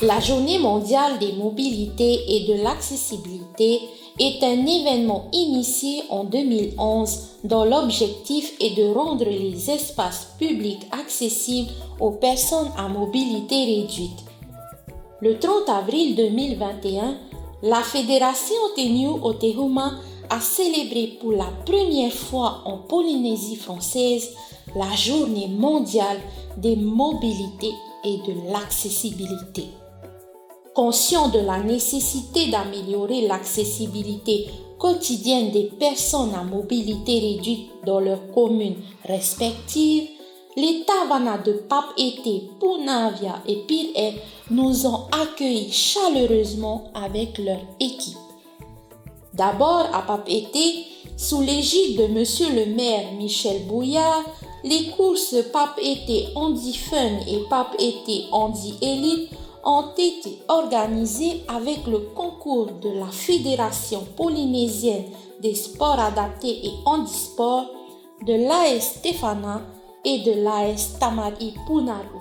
La Journée mondiale des mobilités et de l'accessibilité est un événement initié en 2011 dont l'objectif est de rendre les espaces publics accessibles aux personnes à mobilité réduite. Le 30 avril 2021, la Fédération Teniu Otehuma a célébré pour la première fois en Polynésie française la Journée mondiale des mobilités et de l'accessibilité. Conscient de la nécessité d'améliorer l'accessibilité quotidienne des personnes à mobilité réduite dans leurs communes respectives, les Tavana de Papeete, Punavia et Pire nous ont accueillis chaleureusement avec leur équipe. D'abord à Papeete, sous l'égide de Monsieur le maire Michel Bouillard, les courses Papeete Handi Fun et Papeete Handi Elite ont été organisées avec le concours de la Fédération polynésienne des sports adaptés et handisport, de l'AS Stefana et de l'AS Tamari Punaru.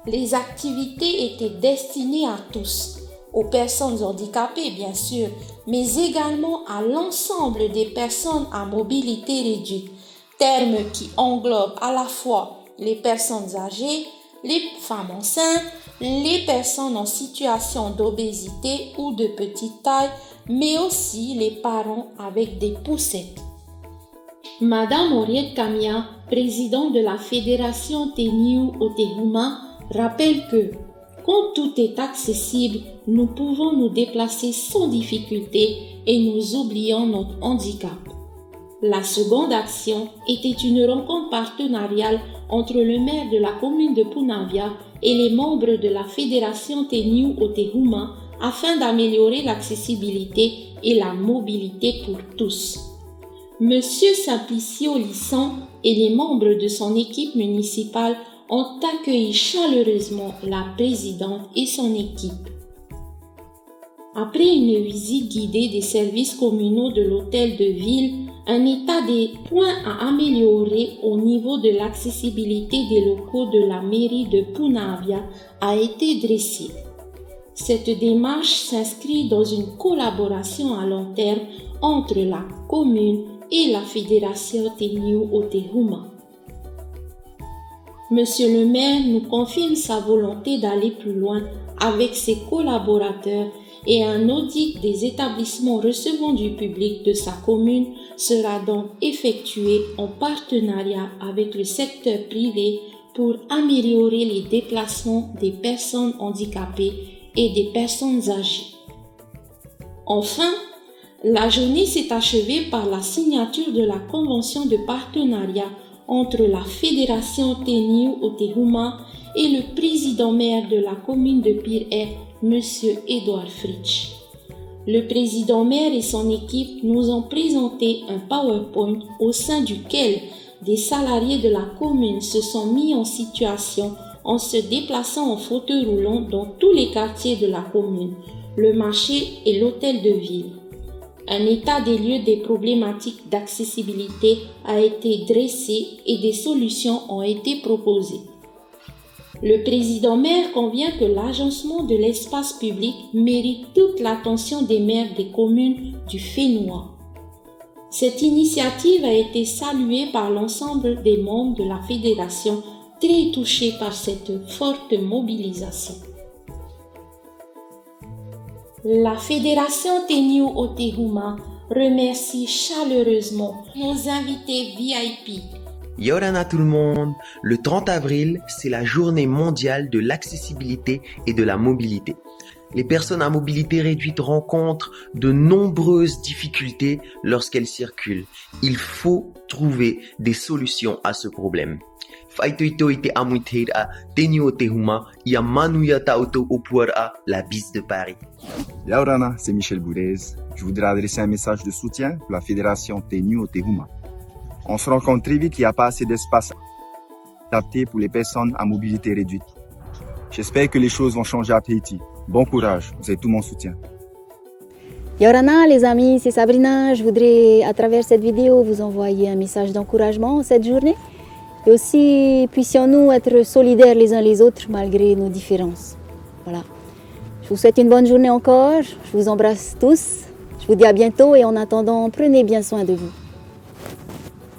Les activités étaient destinées à tous, aux personnes handicapées bien sûr, mais également à l'ensemble des personnes à mobilité réduite, terme qui englobe à la fois les personnes âgées, les femmes enceintes, les personnes en situation d'obésité ou de petite taille, mais aussi les parents avec des poussettes. Madame Oriette Kamia, présidente de la Fédération Teniu Otehuma, rappelle que, quand tout est accessible, nous pouvons nous déplacer sans difficulté et nous oublions notre handicap. La seconde action était une rencontre partenariale entre le maire de la commune de Punavia et les membres de la Fédération Teniu Otehuma afin d'améliorer l'accessibilité et la mobilité pour tous. Monsieur Simplicio Lissan et les membres de son équipe municipale ont accueilli chaleureusement la présidente et son équipe. Après une visite guidée des services communaux de l'hôtel de ville, un état des points à améliorer au niveau de l'accessibilité des locaux de la mairie de Punavia a été dressé. Cette démarche s'inscrit dans une collaboration à long terme entre la commune et la Fédération Teniu Otehuma. Monsieur le maire nous confirme sa volonté d'aller plus loin avec ses collaborateurs et un audit des établissements recevant du public de sa commune sera donc effectué en partenariat avec le secteur privé pour améliorer les déplacements des personnes handicapées et des personnes âgées. Enfin, la journée s'est achevée par la signature de la convention de partenariat entre la Fédération Teniu Otehuma et le président-maire de la commune de Pire, M. Edouard Fritsch. Le président-maire et son équipe nous ont présenté un PowerPoint au sein duquel des salariés de la commune se sont mis en situation en se déplaçant en fauteuil roulant dans tous les quartiers de la commune, le marché et l'hôtel de ville. Un état des lieux des problématiques d'accessibilité a été dressé et des solutions ont été proposées. Le président-maire convient que l'agencement de l'espace public mérite toute l'attention des maires des communes du Fénois. Cette initiative a été saluée par l'ensemble des membres de la fédération, très touchés par cette forte mobilisation. La Fédération Teniu Otehuma remercie chaleureusement nos invités VIP. Yorana tout le monde, le 30 avril, c'est la journée mondiale de l'accessibilité et de la mobilité. Les personnes à mobilité réduite rencontrent de nombreuses difficultés lorsqu'elles circulent. Il faut trouver des solutions à ce problème. Faitoito ite amuiteir a Teniu Otehuma ia manuyata auto opuar a la bise de Paris. Yaurana, c'est Michel Boulez. Je voudrais adresser un message de soutien pour la Fédération Teniu Otehuma. On se rend compte très vite qu'il n'y a pas assez d'espace adapté pour les personnes à mobilité réduite. J'espère que les choses vont changer à Tahiti. Bon courage, vous avez tout mon soutien. Yorana, les amis, c'est Sabrina. Je voudrais, à travers cette vidéo, vous envoyer un message d'encouragement cette journée. Et aussi, puissions-nous être solidaires les uns les autres malgré nos différences. Voilà. Je vous souhaite une bonne journée encore. Je vous embrasse tous. Je vous dis à bientôt et en attendant, prenez bien soin de vous.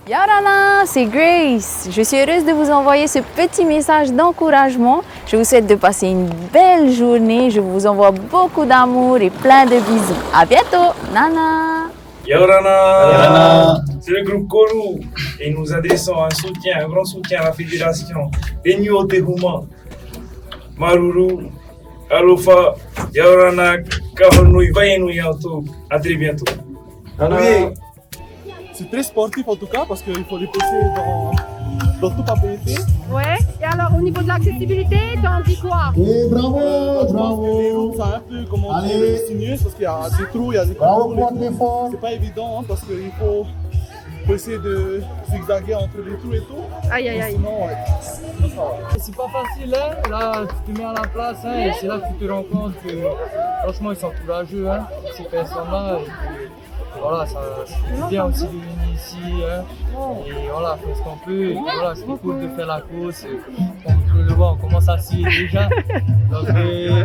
Yorana, c'est Grace. Je suis heureuse de vous envoyer ce petit message d'encouragement. Je vous souhaite de passer une belle journée. Je vous envoie beaucoup d'amour et plein de bisous. À bientôt. Nana. Yorana, c'est le groupe Kourou et nous adressons un grand soutien à la fédération Tenyu Otehuma, Maruru, Alofa, Yorana, Kahornui, Vayenui, à très bientôt. Oui. C'est très sportif en tout cas parce qu'il faut les pousser dans tout PAPET. Ouais, et alors au niveau de l'accessibilité, t'en dis quoi? Les routes, c'est un peu comment dire, sinueuse parce qu'il y a des trous, il y a des trous. C'est pas évident hein, parce qu'il faut essayer de zigzaguer entre les trous et tout. Aïe aïe aïe. Sinon, ouais. C'est pas facile, hein. Là tu te mets à la place hein, et c'est là que tu te rends compte que franchement ils sont courageux, hein, ces personnes-là. Voilà, c'est bien aussi de venir ici, hein. Et voilà, faire ce qu'on peut, et voilà, c'est cool de faire la course, comme tu peux le voir, on commence à s'y déjà, donc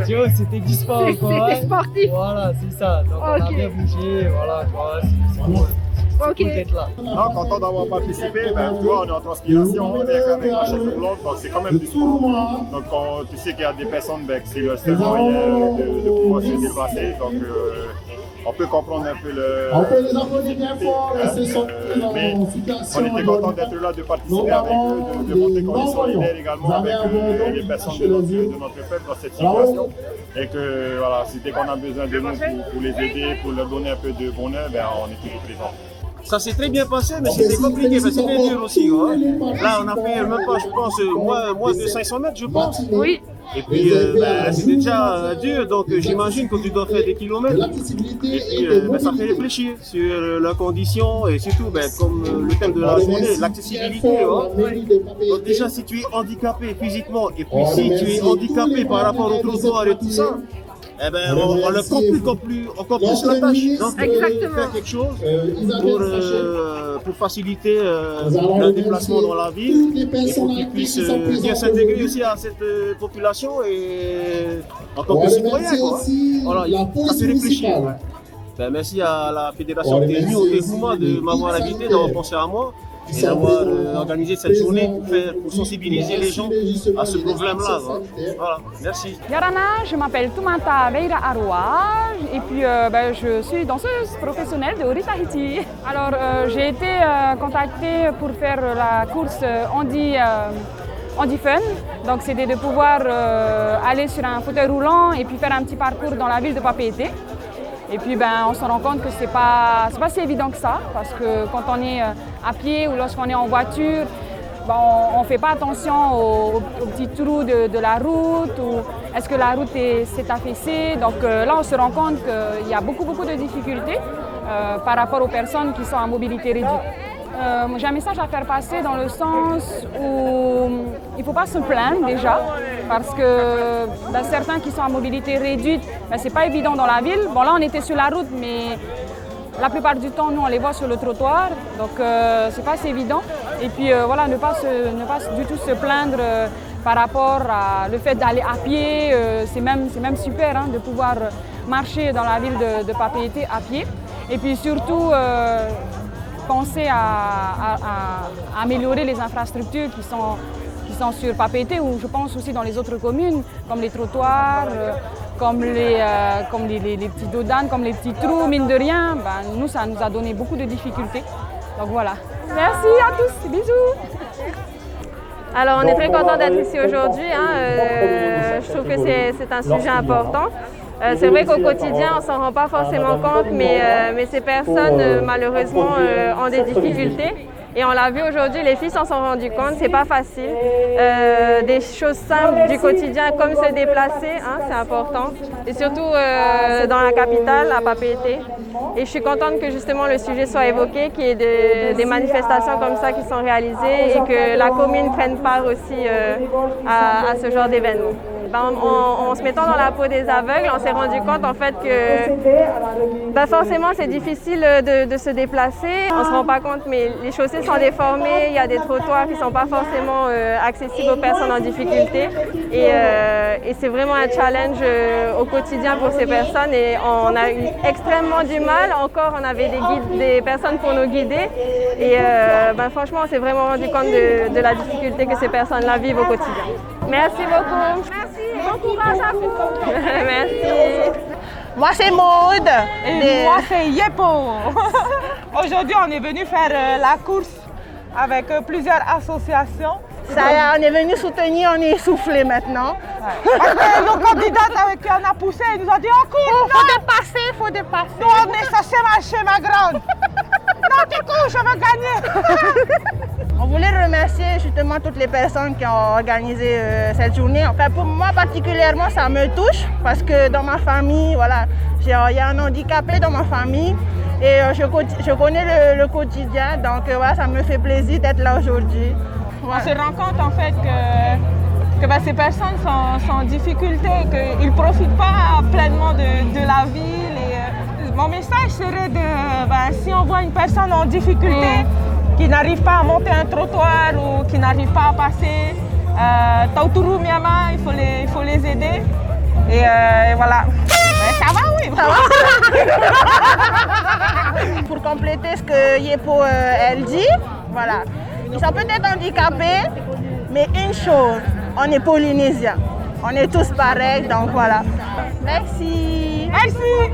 tu vois, c'était du sport quoi. C'était sportif. Voilà, c'est ça, donc on a bien bougé, voilà, quoi, c'est cool. Ok. D'être là. Non, content d'avoir participé, tu vois, on est en transpiration, on est avec la chaise roulante, donc c'est quand même du sport. Donc tu sais qu'il y a des personnes qui c'est le seul moyen de pouvoir se déplacer, donc on peut comprendre un peu le... On peut les applaudir bien fort, mais on était content d'être là, de participer avec eux, de montrer qu'on est solidaire également avec les personnes de notre peuple dans cette situation. Et que voilà, dès qu'on a besoin de nous pour les aider, pour leur donner un peu de bonheur, on est toujours présent. Ça s'est très bien passé, mais c'était compliqué, mais c'était dur aussi. Hein. Là, on a fait même pas, je pense, moins de 500 mètres, je pense. Oui. Et puis, c'était déjà dur, donc j'imagine que tu dois faire des kilomètres. Et puis, ça fait réfléchir sur la condition et surtout, comme le thème de la journée, l'accessibilité. Hein. Donc déjà, si tu es handicapé physiquement et puis si tu es handicapé par rapport au trottoir et tout ça, on leur complique encore plus la tâche. Donc, faire quelque chose pour faciliter le déplacement dans la ville et pour qu'ils puissent bien s'intégrer aussi à cette population et en tant que citoyen. Voilà, ça fait réfléchir. Merci à la Fédération Tenyu Otehuma de m'avoir invité, d'avoir pensé à moi et d'avoir organisé cette journée pour sensibiliser les gens à ce problème-là. Voilà, merci. Yorana, je m'appelle Toumata Veira Aroua et puis je suis danseuse professionnelle de Ori Tahiti. Alors j'ai été contactée pour faire la course Handi Fun. Donc c'était de pouvoir aller sur un fauteuil roulant et puis faire un petit parcours dans la ville de Papeete. Et puis on se rend compte que c'est pas si évident que ça, parce que quand on est à pied ou lorsqu'on est en voiture, on ne fait pas attention aux petits trous de la route, ou est-ce que la route s'est affaissée. Donc là on se rend compte qu'il y a beaucoup de difficultés par rapport aux personnes qui sont à mobilité réduite. J'ai un message à faire passer dans le sens où il ne faut pas se plaindre déjà, parce que certains qui sont à mobilité réduite, ce n'est pas évident dans la ville. Bon là on était sur la route, mais la plupart du temps nous on les voit sur le trottoir, donc c'est pas si évident. Et puis voilà, ne pas du tout se plaindre par rapport à le fait d'aller à pied, c'est même super de pouvoir marcher dans la ville de Papeete à pied. Et puis surtout penser à améliorer les infrastructures qui sont sur Papeete, ou je pense aussi dans les autres communes, comme les trottoirs, comme les petits dodanes, comme les petits trous, mine de rien. Nous, ça nous a donné beaucoup de difficultés. Donc voilà. Merci à tous, bisous. Alors on est très content d'être ici aujourd'hui. Je trouve que c'est un sujet important. C'est vrai qu'au quotidien, on ne s'en rend pas forcément compte, mais ces personnes, malheureusement, ont des difficultés. Et on l'a vu aujourd'hui, les filles s'en sont rendues compte, c'est pas facile. Des choses simples du quotidien, comme se déplacer, c'est important. Et surtout dans la capitale, à Papeete. Et je suis contente que justement le sujet soit évoqué, qu'il y ait des manifestations comme ça qui sont réalisées et que la commune prenne part aussi à ce genre d'événements. en se mettant dans la peau des aveugles, on s'est rendu compte en fait que forcément c'est difficile de se déplacer. On ne se rend pas compte, mais les chaussées sont déformées, il y a des trottoirs qui ne sont pas forcément accessibles aux personnes en difficulté. Et c'est vraiment un challenge au quotidien pour ces personnes et on a eu extrêmement du mal. Encore, on avait des personnes pour nous guider et franchement, on s'est vraiment rendu compte de la difficulté que ces personnes-là vivent au quotidien. Merci beaucoup. Merci. Bon courage à vous. Merci. Moi, c'est Maud. Et moi, c'est Yepo. Aujourd'hui, on est venu faire la course avec plusieurs associations. Ça y est, on est venu soutenir, on est essoufflé maintenant. Ouais. Parce que nos candidates avec qui on a poussé, ils nous ont dit on court, faut dépasser. Nous, on est censé marcher, ma grande. Non, tu cours, je veux gagner. On voulait remercier justement toutes les personnes qui ont organisé cette journée. Enfin, pour moi particulièrement, ça me touche parce que dans ma famille, voilà, il y a un handicapé dans ma famille et je connais le quotidien, donc voilà, ça me fait plaisir d'être là aujourd'hui. On se rend compte en fait que ces personnes sont en difficulté, qu'ils ne profitent pas pleinement de la ville. Et, mon message serait si on voit une personne en difficulté qui n'arrive pas à monter un trottoir ou qui n'arrive pas à passer, Tauturu Miama, il faut les aider. Et voilà. Ça va, oui, ça va. Pour compléter ce que Yepo elle dit, voilà. Ils sont peut-être handicapés, mais une chose, on est Polynésiens. On est tous pareils, donc voilà. Merci. Merci.